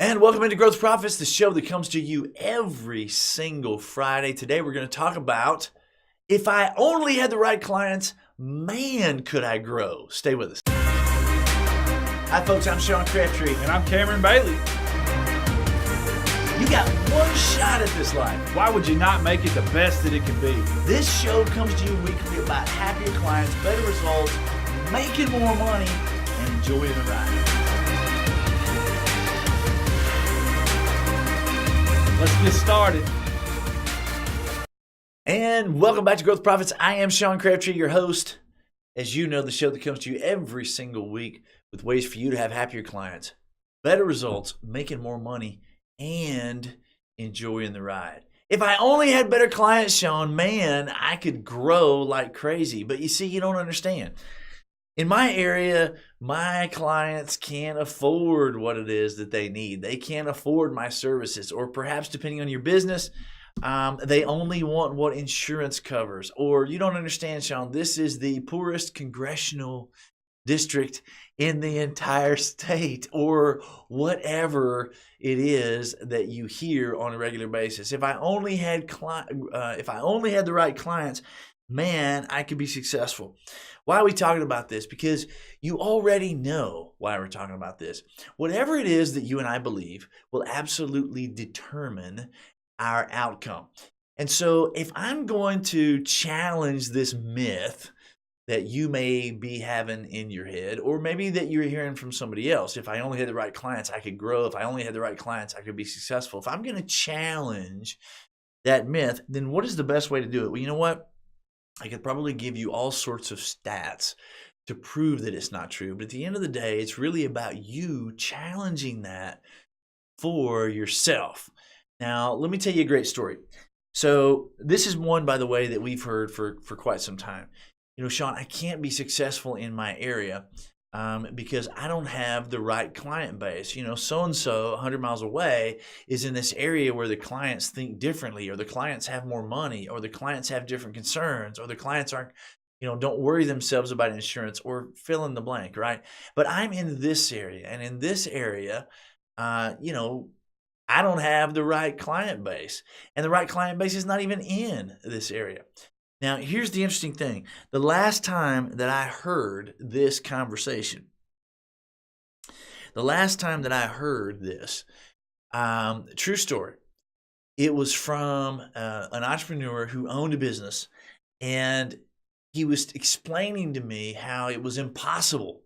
And welcome into Growth Profits, the show that comes to you every single Friday. Today we're going to talk about if I only had the right clients, man, could I grow. Stay with us. Hi folks, I'm Sean Crabtree. And I'm Cameron Bailey. You got one shot at this life. Why would you not make it the best that it can be? This show comes to you weekly about happier clients, better results, making more money, and enjoying the ride. Let's get started. And welcome back to Growth Profits. I am Sean Crabtree, your host. As you know, the show that comes to you every single week with ways for you to have happier clients, better results, making more money, and enjoying the ride. If I only had better clients, Sean, man, I could grow like crazy. But you see, you don't understand. In my area, my clients can't afford what it is that they need. They can't afford my services, or perhaps depending on your business, they only want what insurance covers. Or you don't understand, Sean, this is the poorest congressional district in the entire state, or whatever it is that you hear on a regular basis. If I only had the right clients, man, I could be successful. Why are we talking about this? Because you already know why we're talking about this. Whatever it is that you and I believe will absolutely determine our outcome. And so if I'm going to challenge this myth that you may be having in your head, or maybe that you're hearing from somebody else, if I only had the right clients, I could grow. If I only had the right clients, I could be successful. If I'm going to challenge that myth, then what is the best way to do it? Well, you know what? I could probably give you all sorts of stats to prove that it's not true. But at the end of the day, it's really about you challenging that for yourself. Now, let me tell you a great story. So this is one, by the way, that we've heard for quite some time. You know, Sean, I can't be successful in my area because I don't have the right client base. You know, so-and-so 100 miles away is in this area where the clients think differently, or the clients have more money, or the clients have different concerns, or the clients aren't, don't worry themselves about insurance, or fill in the blank, right? But I'm in this area, and in this area, I don't have the right client base, and the right client base is not even in this area. Now, here's the interesting thing. The last time that I heard this conversation, true story, it was from an entrepreneur who owned a business, and he was explaining to me how it was impossible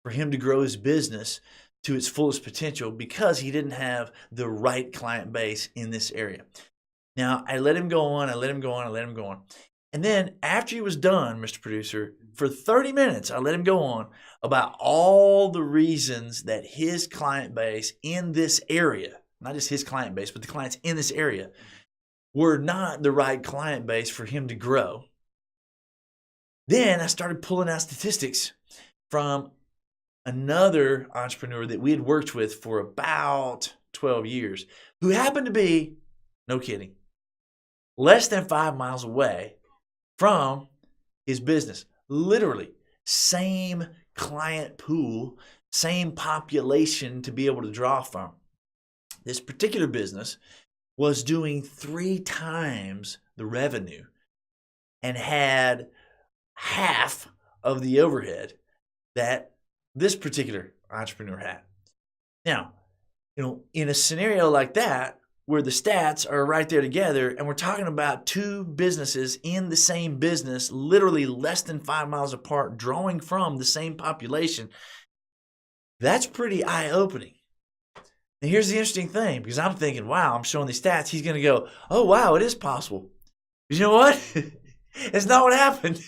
for him to grow his business to its fullest potential because he didn't have the right client base in this area. Now, I let him go on. And then after he was done, Mr. Producer, for 30 minutes, I let him go on about all the reasons that his client base in this area, not just his client base, but the clients in this area, were not the right client base for him to grow. Then I started pulling out statistics from another entrepreneur that we had worked with for about 12 years, who happened to be, no kidding, less than 5 miles away from his business. Literally, same client pool, same population to be able to draw from. This particular business was doing 3 times the revenue and had half of the overhead that this particular entrepreneur had. Now, in a scenario like that, where the stats are right there together, and we're talking about 2 businesses in the same business, literally less than 5 miles apart, drawing from the same population, that's pretty eye-opening. And here's the interesting thing, because I'm thinking, wow, I'm showing these stats. He's going to go, oh, wow, it is possible. You know what? It's not what happened.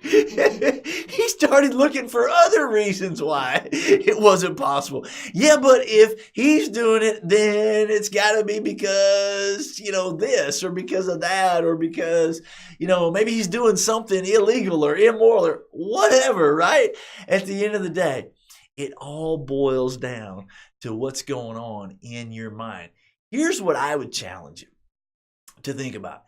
He started looking for other reasons why it wasn't possible. Yeah, but if he's doing it, then it's got to be because, this, or because of that, or because, maybe he's doing something illegal or immoral or whatever, right? At the end of the day, it all boils down to what's going on in your mind. Here's what I would challenge you to think about.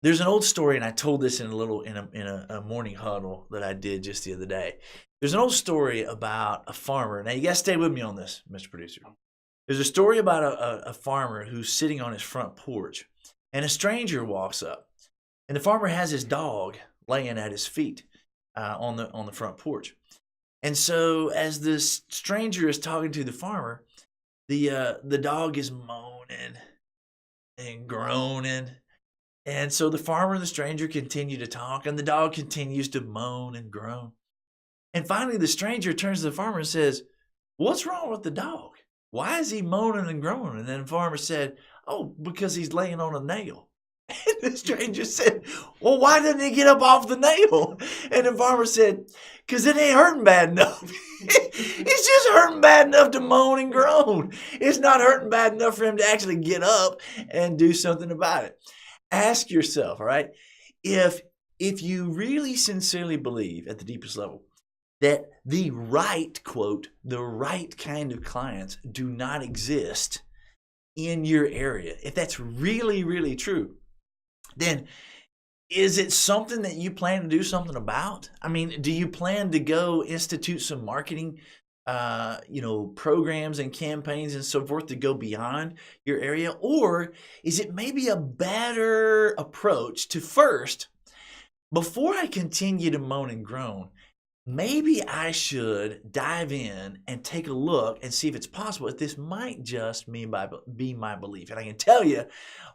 There's an old story, and I told this in a morning huddle that I did just the other day. There's an old story about a farmer. Now you got to stay with me on this, Mr. Producer. There's a story about a farmer who's sitting on his front porch, and a stranger walks up, and the farmer has his dog laying at his feet on the front porch. And so as this stranger is talking to the farmer, the dog is moaning and groaning. And so the farmer and the stranger continue to talk, and the dog continues to moan and groan. And finally, the stranger turns to the farmer and says, "What's wrong with the dog? Why is he moaning and groaning?" And then the farmer said, "Oh, because he's laying on a nail." And the stranger said, "Well, why didn't he get up off the nail?" And the farmer said, "Because it ain't hurting bad enough." It's just hurting bad enough to moan and groan. It's not hurting bad enough for him to actually get up and do something about it. Ask yourself, all right, if you really sincerely believe at the deepest level that the right, quote, the right kind of clients do not exist in your area, if that's really, really true, then is it something that you plan to do something about? I mean, do you plan to go institute some marketing programs and campaigns and so forth to go beyond your area? Or is it maybe a better approach to first, before I continue to moan and groan, maybe I should dive in and take a look and see if it's possible if this might just be my belief. And I can tell you,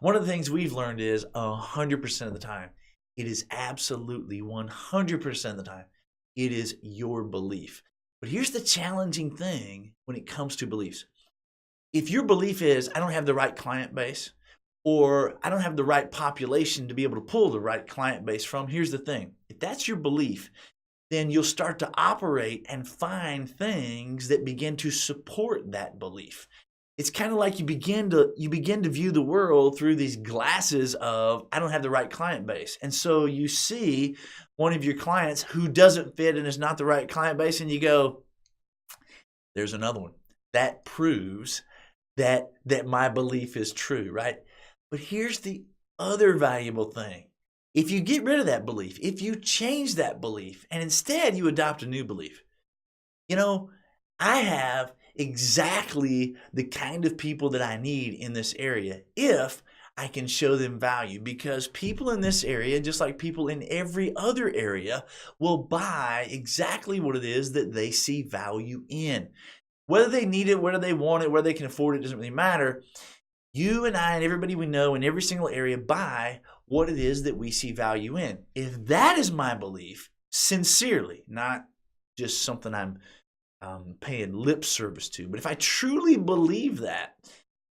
one of the things we've learned is 100% of the time, it is absolutely 100% of the time, it is your belief. But here's the challenging thing when it comes to beliefs. If your belief is, I don't have the right client base, or I don't have the right population to be able to pull the right client base from, here's the thing. If that's your belief, then you'll start to operate and find things that begin to support that belief. It's kind of like you begin to view the world through these glasses of, I don't have the right client base. And so you see one of your clients who doesn't fit and is not the right client base, and you go, there's another one. That proves that my belief is true, right? But here's the other valuable thing. If you get rid of that belief, if you change that belief, and instead you adopt a new belief, I have exactly the kind of people that I need in this area if I can show them value, because people in this area, just like people in every other area, will buy exactly what it is that they see value in. Whether they need it, whether they want it, whether they can afford it, doesn't really matter. You and I and everybody we know in every single area buy what it is that we see value in. If that is my belief, sincerely, not just something I'm paying lip service to, but if I truly believe that,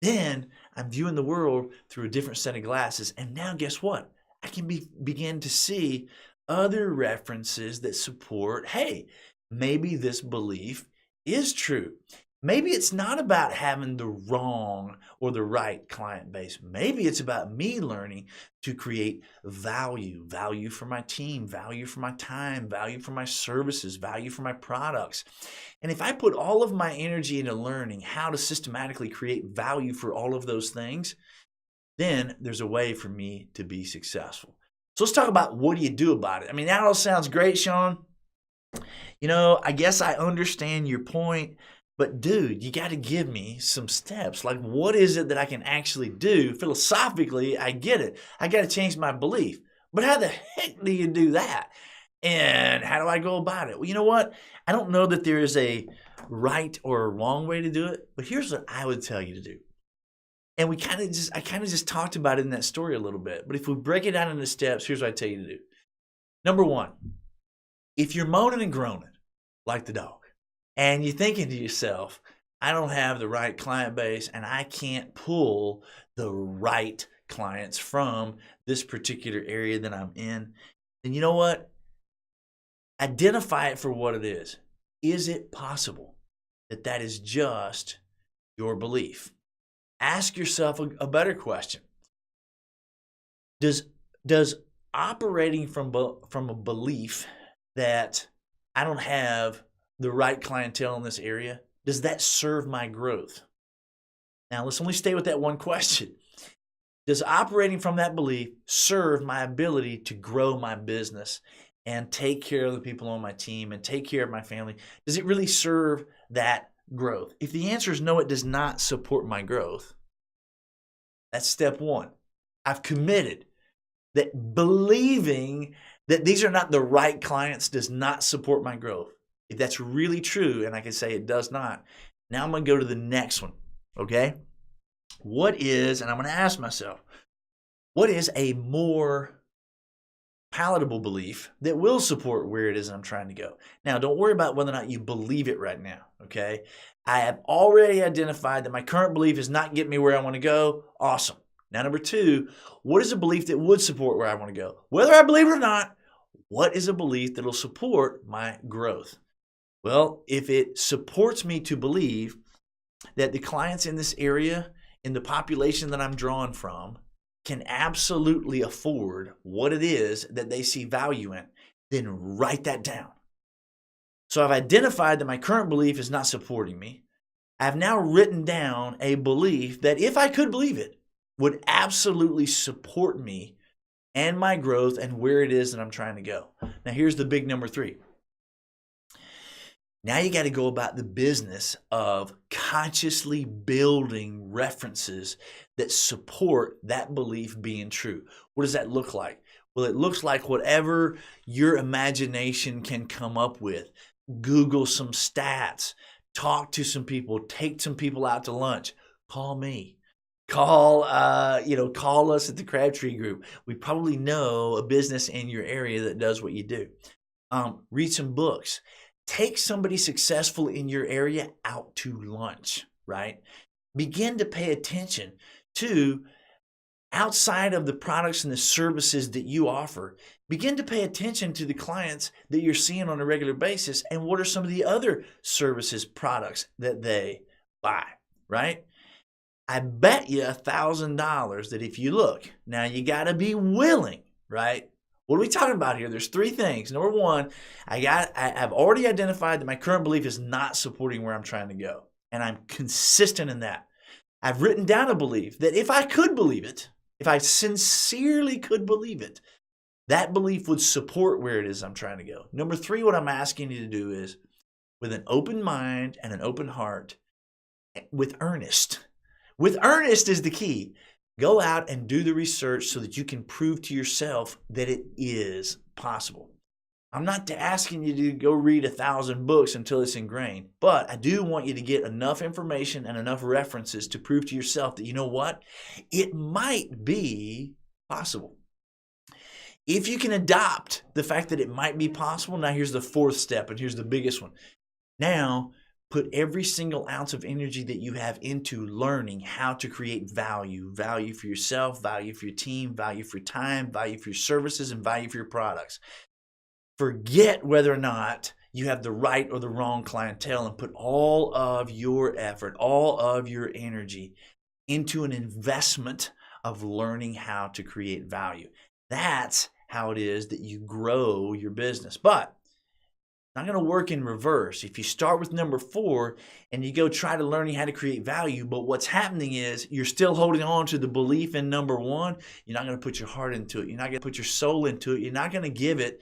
then I'm viewing the world through a different set of glasses. And now guess what? I can begin to see other references that support, hey, maybe this belief is true. Maybe it's not about having the wrong or the right client base. Maybe it's about me learning to create value for my team, value for my time, value for my services, value for my products. And if I put all of my energy into learning how to systematically create value for all of those things, then there's a way for me to be successful. So let's talk about, what do you do about it? I mean, that all sounds great, Sean. I guess I understand your point. But dude, you got to give me some steps. Like, what is it that I can actually do? Philosophically, I get it. I got to change my belief. But how the heck do you do that? And how do I go about it? Well, you know what? I don't know that there is a right or a wrong way to do it. But here's what I would tell you to do. And I kind of just talked about it in that story a little bit. But if we break it down into steps, here's what I tell you to do. Number one, if you're moaning and groaning like the dog, and you're thinking to yourself, I don't have the right client base and I can't pull the right clients from this particular area that I'm in, then you know what? Identify it for what it is. Is it possible that that is just your belief? Ask yourself a better question. Does operating from a belief that I don't have the right clientele in this area, does that serve my growth? Now, let's only stay with that one question. Does operating from that belief serve my ability to grow my business and take care of the people on my team and take care of my family? Does it really serve that growth? If the answer is no, it does not support my growth. That's step one. I've committed that believing that these are not the right clients does not support my growth. If that's really true, and I can say it does not, now I'm going to go to the next one, okay? What is, and I'm going to ask myself, what is a more palatable belief that will support where it is I'm trying to go? Now, don't worry about whether or not you believe it right now, okay? I have already identified that my current belief is not getting me where I want to go. Awesome. Now, number two, what is a belief that would support where I want to go? Whether I believe it or not, what is a belief that will support my growth? Well, if it supports me to believe that the clients in this area, in the population that I'm drawing from, can absolutely afford what it is that they see value in, then write that down. So I've identified that my current belief is not supporting me. I've now written down a belief that, if I could believe it, would absolutely support me and my growth and where it is that I'm trying to go. Now, here's the big number three. Now you got to go about the business of consciously building references that support that belief being true. What does that look like? Well, it looks like whatever your imagination can come up with. Google some stats, talk to some people, take some people out to lunch, call me. Call us at the Crabtree group. We probably know a business in your area that does what you do. Read some books. Take somebody successful in your area out to lunch, right? Begin to pay attention to, outside of the products and the services that you offer, begin to pay attention to the clients that you're seeing on a regular basis and what are some of the other services, products that they buy, right? I bet you $1,000 that if you look, now you got to be willing, right? What are we talking about here? There's three things. Number one, I've already identified that my current belief is not supporting where I'm trying to go, and I'm consistent in that. I've written down a belief that if I could believe it, if I sincerely could believe it, that belief would support where it is I'm trying to go. Number three, what I'm asking you to do is, with an open mind and an open heart, with earnest. With earnest is the key. Go out and do the research so that you can prove to yourself that it is possible. I'm not asking you to go read 1,000 books until it's ingrained, but I do want you to get enough information and enough references to prove to yourself that, you know what? It might be possible. If you can adopt the fact that it might be possible, now here's the fourth step, and here's the biggest one. Now, put every single ounce of energy that you have into learning how to create value for yourself, value for your team, value for your time, value for your services, and value for your products. Forget whether or not you have the right or the wrong clientele and put all of your effort, all of your energy into an investment of learning how to create value. That's how it is that you grow your business. But it's not going to work in reverse. If you start with number 4 and you go try to learning how to create value, but what's happening is you're still holding on to the belief in number 1, you're not going to put your heart into it. You're not going to put your soul into it. You're not going to give it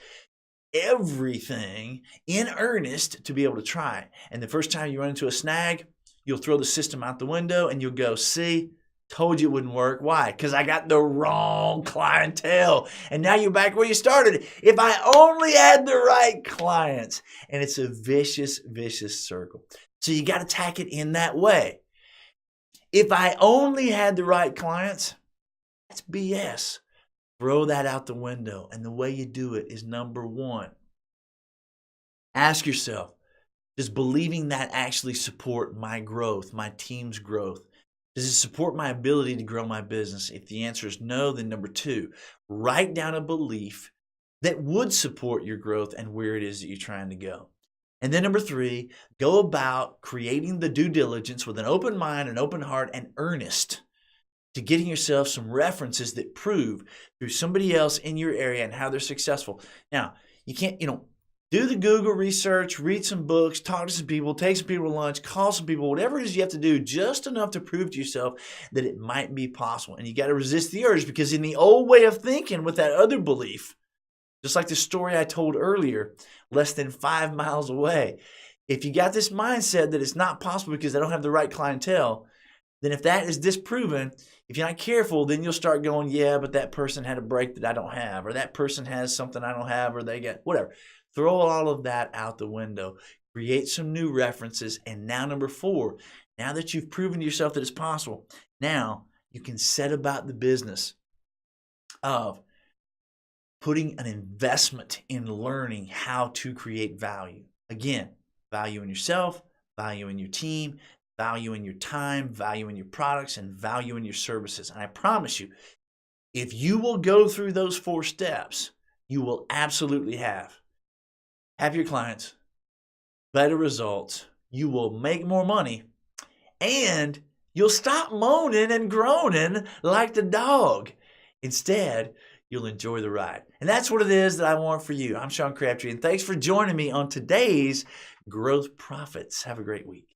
everything in earnest to be able to try. And the first time you run into a snag, you'll throw the system out the window and you'll go, see, told you it wouldn't work. Why? Because I got the wrong clientele. And now you're back where you started. If I only had the right clients. And it's a vicious, vicious circle. So you got to tack it in that way. If I only had the right clients, that's BS. Throw that out the window. And the way you do it is number 1. Ask yourself, does believing that actually support my growth, my team's growth? Does it support my ability to grow my business? If the answer is no, then number 2, write down a belief that would support your growth and where it is that you're trying to go. And then number 3, go about creating the due diligence with an open mind, an open heart, and earnest to getting yourself some references that prove through somebody else in your area and how they're successful. Now, you can't, Do the Google research, read some books, talk to some people, take some people to lunch, call some people, whatever it is you have to do, just enough to prove to yourself that it might be possible. And you got to resist the urge, because in the old way of thinking with that other belief, just like the story I told earlier, less than 5 miles away, if you got this mindset that it's not possible because I don't have the right clientele, then if that is disproven, if you're not careful, then you'll start going, yeah, but that person had a break that I don't have, or that person has something I don't have, or they got whatever. Throw all of that out the window. Create some new references. And now, number 4, now that you've proven to yourself that it's possible, now you can set about the business of putting an investment in learning how to create value. Again, value in yourself, value in your team, value in your time, value in your products, and value in your services. And I promise you, if you will go through those 4 steps, you will absolutely have happier clients, better results, you will make more money, and you'll stop moaning and groaning like the dog. Instead, you'll enjoy the ride. And that's what it is that I want for you. I'm Sean Crabtree, and thanks for joining me on today's Growth Profits. Have a great week.